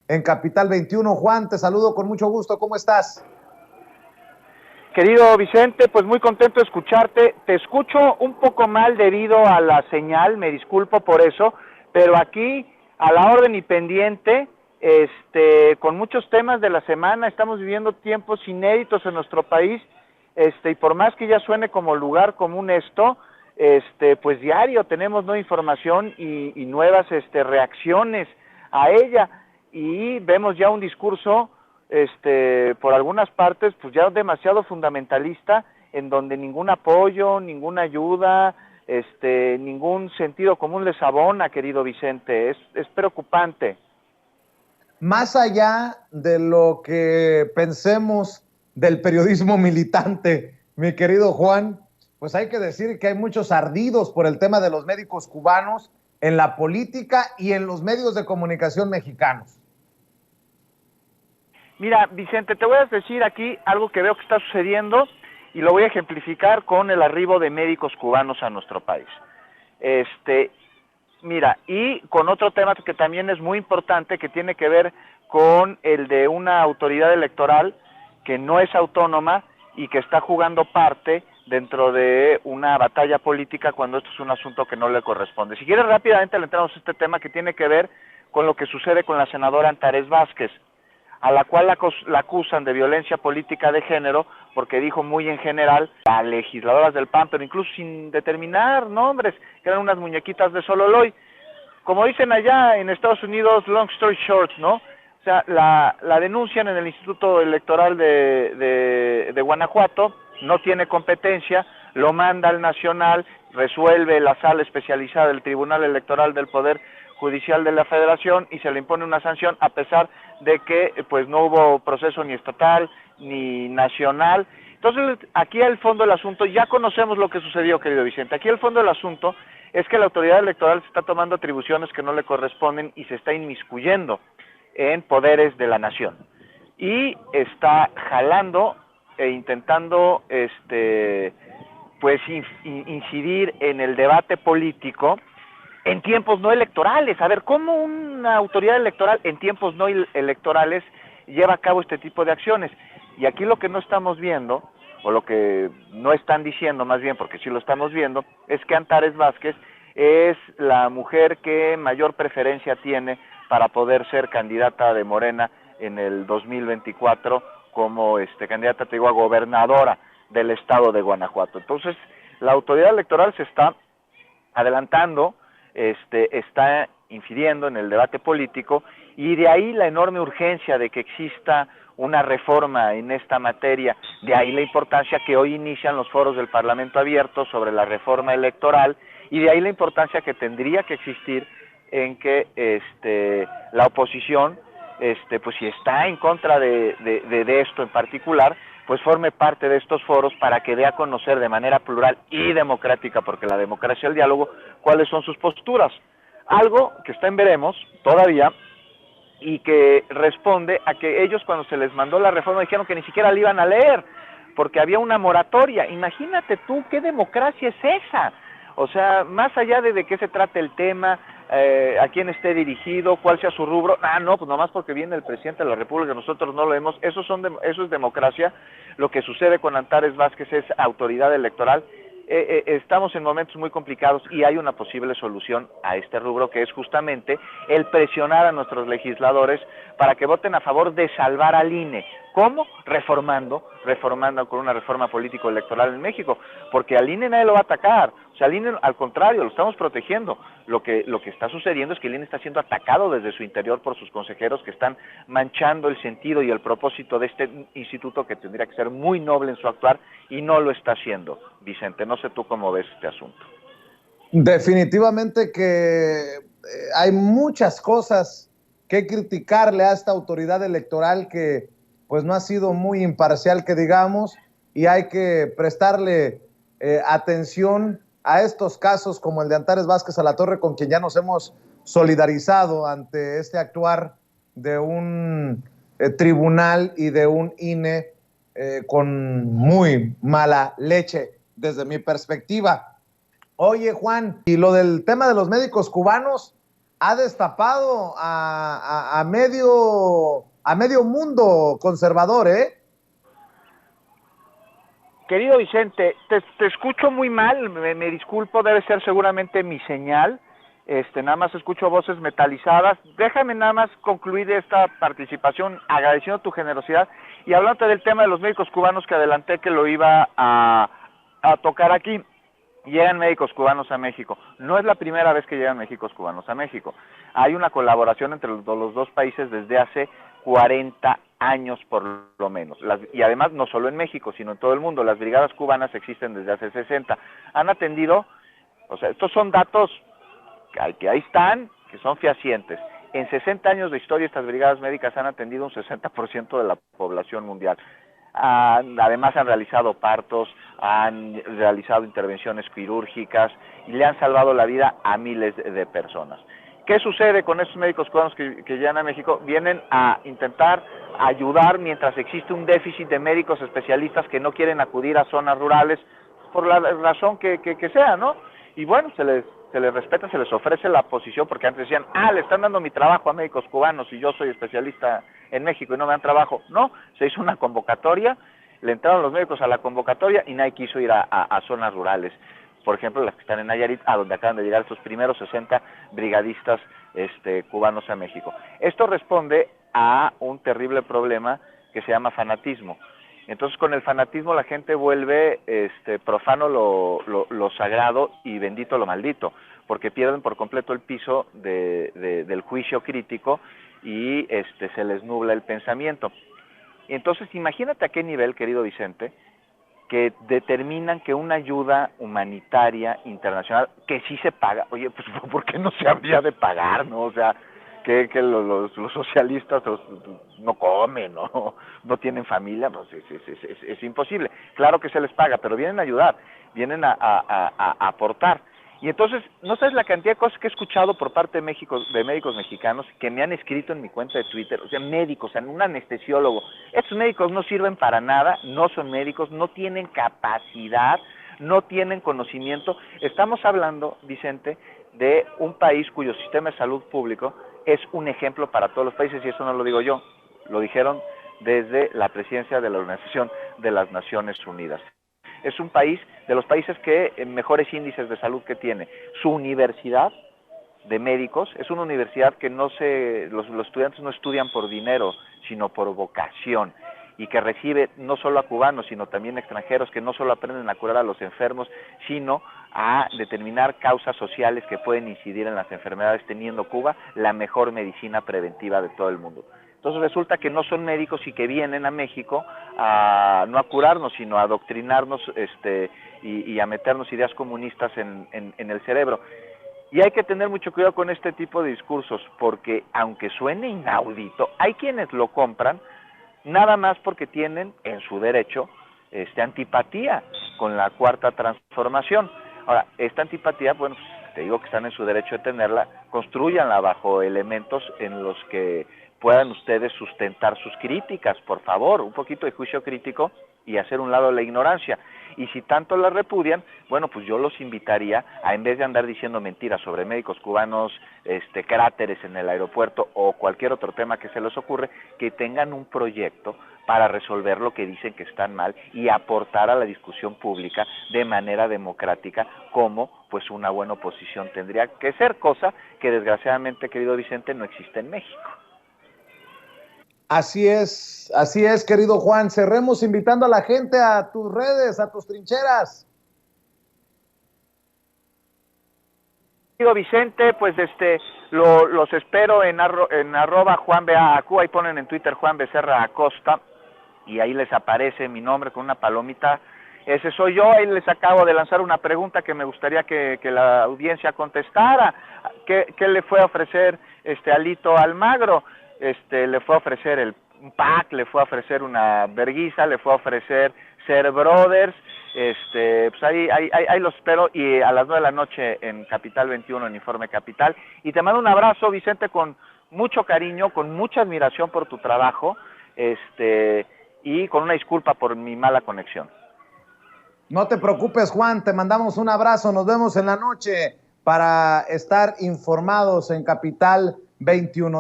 en Capital 21. Juan, te saludo con mucho gusto. ¿Cómo estás? Querido Vicente, pues muy contento de escucharte. Te escucho un poco mal debido a la señal, me disculpo por eso, pero aquí a la orden y pendiente, con muchos temas de la semana, estamos viviendo tiempos inéditos en nuestro país, y por más que ya suene como lugar común esto, pues diario tenemos nueva información y nuevas reacciones a ella, y vemos ya un discurso por algunas partes, pues ya demasiado fundamentalista, en donde ningún apoyo, ninguna ayuda, ningún sentido común les abona, querido Vicente. Es preocupante. Más allá de lo que pensemos del periodismo militante, mi querido Juan, pues hay que decir que hay muchos ardidos por el tema de los médicos cubanos en la política y en los medios de comunicación mexicanos. Mira, Vicente, te voy a decir aquí algo que veo que está sucediendo y lo voy a ejemplificar con el arribo de médicos cubanos a nuestro país. Mira, y con otro tema que también es muy importante, que tiene que ver con el de una autoridad electoral que no es autónoma y que está jugando parte dentro de una batalla política cuando esto es un asunto que no le corresponde. Si quieres, rápidamente le entramos a este tema que tiene que ver con lo que sucede con la senadora Antares Vázquez, a la cual la acusan de violencia política de género, porque dijo muy en general a legisladoras del PAN, pero incluso sin determinar nombres, que eran unas muñequitas de Sololoy. Como dicen allá en Estados Unidos, long story short, ¿no? O sea, la denuncian en el Instituto Electoral de Guanajuato, no tiene competencia, lo manda al Nacional, resuelve la sala especializada del Tribunal Electoral del Poder Judicial de la Federación y se le impone una sanción a pesar de que pues no hubo proceso ni estatal ni nacional. Entonces, aquí el fondo del asunto, ya conocemos lo que sucedió, querido Vicente. Aquí el fondo del asunto es que la autoridad electoral se está tomando atribuciones que no le corresponden y se está inmiscuyendo en poderes de la nación. Y está jalando e intentando pues incidir en el debate político en tiempos no electorales. A ver, ¿cómo una autoridad electoral en tiempos no electorales lleva a cabo este tipo de acciones? Y aquí lo que no estamos viendo, o lo que no están diciendo más bien, porque sí lo estamos viendo, es que Antares Vázquez es la mujer que mayor preferencia tiene para poder ser candidata de Morena en el 2024 como candidata, te digo, a gobernadora del estado de Guanajuato. Entonces, la autoridad electoral se está adelantando, está incidiendo en el debate político, y de ahí la enorme urgencia de que exista una reforma en esta materia, de ahí la importancia que hoy inician los foros del Parlamento abierto sobre la reforma electoral, y de ahí la importancia que tendría que existir en que la oposición, pues si está en contra de esto en particular, pues forme parte de estos foros para que dé a conocer de manera plural y democrática, porque la democracia es el diálogo, cuáles son sus posturas. Algo que está en veremos todavía y que responde a que ellos, cuando se les mandó la reforma, dijeron que ni siquiera la iban a leer porque había una moratoria. Imagínate tú, ¿qué democracia es esa? O sea, más allá de qué se trate el tema, a quién esté dirigido, cuál sea su rubro, no, pues nomás porque viene el presidente de la República, nosotros no lo vemos, eso es democracia. Lo que sucede con Antares Vázquez es autoridad electoral. Estamos en momentos muy complicados y hay una posible solución a este rubro, que es justamente el presionar a nuestros legisladores para que voten a favor de salvar al INE. ¿Cómo? Reformando con una reforma político-electoral en México, porque al INE nadie lo va a atacar. O sea, al INE, al contrario, lo estamos protegiendo. Lo que está sucediendo es que el INE está siendo atacado desde su interior por sus consejeros, que están manchando el sentido y el propósito de este instituto, que tendría que ser muy noble en su actuar, y no lo está haciendo. Vicente, no sé tú cómo ves este asunto. Definitivamente que hay muchas cosas que criticarle a esta autoridad electoral que pues no ha sido muy imparcial, que digamos, y hay que prestarle atención a estos casos como el de Antares Vázquez Alatorre, con quien ya nos hemos solidarizado ante este actuar de un tribunal y de un INE con muy mala leche desde mi perspectiva. Oye, Juan, y lo del tema de los médicos cubanos, ha destapado a medio mundo conservador, ¿eh? Querido Vicente, te escucho muy mal, me disculpo, debe ser seguramente mi señal. Nada más escucho voces metalizadas. Déjame nada más concluir esta participación agradeciendo tu generosidad y hablándote del tema de los médicos cubanos que adelanté que lo iba a tocar aquí. Llegan médicos cubanos a México. No es la primera vez que llegan médicos cubanos a México. Hay una colaboración entre los dos países desde hace 40 años por lo menos. Y además no solo en México, sino en todo el mundo. Las brigadas cubanas existen desde hace 60. Han atendido, o sea, estos son datos que ahí están, que son fehacientes. En 60 años de historia estas brigadas médicas han atendido un 60% de la población mundial. Además han realizado partos, han realizado intervenciones quirúrgicas y le han salvado la vida a miles de personas. ¿Qué sucede con estos médicos cubanos que llegan a México? Vienen a intentar ayudar mientras existe un déficit de médicos especialistas que no quieren acudir a zonas rurales por la razón que sea, ¿no? Y bueno, se les respeta, se les ofrece la posición, porque antes decían, le están dando mi trabajo a médicos cubanos y yo soy especialista en México y no me dan trabajo. No, se hizo una convocatoria, le entraron los médicos a la convocatoria y nadie quiso ir a zonas rurales. Por ejemplo, las que están en Nayarit, a donde acaban de llegar estos primeros 60 brigadistas cubanos a México. Esto responde a un terrible problema que se llama fanatismo. Entonces, con el fanatismo la gente vuelve profano lo sagrado y bendito lo maldito, porque pierden por completo el piso del juicio crítico y se les nubla el pensamiento. Entonces, imagínate a qué nivel, querido Vicente, que determinan que una ayuda humanitaria internacional, que sí se paga, oye, pues ¿por qué no se habría de pagar, no? O sea, que los socialistas no comen, no tienen familia, pues es imposible. Claro que se les paga, pero vienen a ayudar, vienen a aportar. Y entonces, no sabes la cantidad de cosas que he escuchado por parte de médicos mexicanos que me han escrito en mi cuenta de Twitter, o sea, médicos, un anestesiólogo. Estos médicos no sirven para nada, no son médicos, no tienen capacidad, no tienen conocimiento. Estamos hablando, Vicente, de un país cuyo sistema de salud público es un ejemplo para todos los países, y eso no lo digo yo, lo dijeron desde la presidencia de la Organización de las Naciones Unidas. Es un país de los países que mejores índices de salud que tiene. Su universidad de médicos es una universidad que los estudiantes no estudian por dinero, sino por vocación, y que recibe no solo a cubanos, sino también extranjeros que no solo aprenden a curar a los enfermos, sino a determinar causas sociales que pueden incidir en las enfermedades, teniendo Cuba la mejor medicina preventiva de todo el mundo. Entonces resulta que no son médicos y que vienen a México no a curarnos, sino a adoctrinarnos y a meternos ideas comunistas en el cerebro. Y hay que tener mucho cuidado con este tipo de discursos, porque aunque suene inaudito, hay quienes lo compran nada más porque tienen en su derecho antipatía con la Cuarta Transformación. Ahora, esta antipatía, bueno, pues, te digo que están en su derecho de tenerla, construyanla bajo elementos en los que puedan ustedes sustentar sus críticas, por favor, un poquito de juicio crítico y hacer un lado la ignorancia. Y si tanto la repudian, bueno, pues yo los invitaría a, en vez de andar diciendo mentiras sobre médicos cubanos, cráteres en el aeropuerto o cualquier otro tema que se les ocurre, que tengan un proyecto para resolver lo que dicen que están mal y aportar a la discusión pública de manera democrática, como pues una buena oposición tendría que ser, cosa que desgraciadamente, querido Vicente, no existe en México. Así es, querido Juan. Cerremos invitando a la gente a tus redes, a tus trincheras. Querido Vicente, pues los espero en @JuanBeacu, ahí ponen en Twitter Juan Becerra Acosta, y ahí les aparece mi nombre con una palomita. Ese soy yo. Ahí les acabo de lanzar una pregunta que me gustaría que la audiencia contestara. ¿Qué le fue a ofrecer Alito Almagro? Le fue a ofrecer un pack, le fue a ofrecer una verguiza, le fue a ofrecer ser brothers. Pues ahí los espero, y a las 9 de la noche en Capital 21, en Informe Capital. Y te mando un abrazo, Vicente, con mucho cariño, con mucha admiración por tu trabajo, y con una disculpa por mi mala conexión. No te preocupes, Juan, te mandamos un abrazo, nos vemos en la noche para estar informados en Capital 21.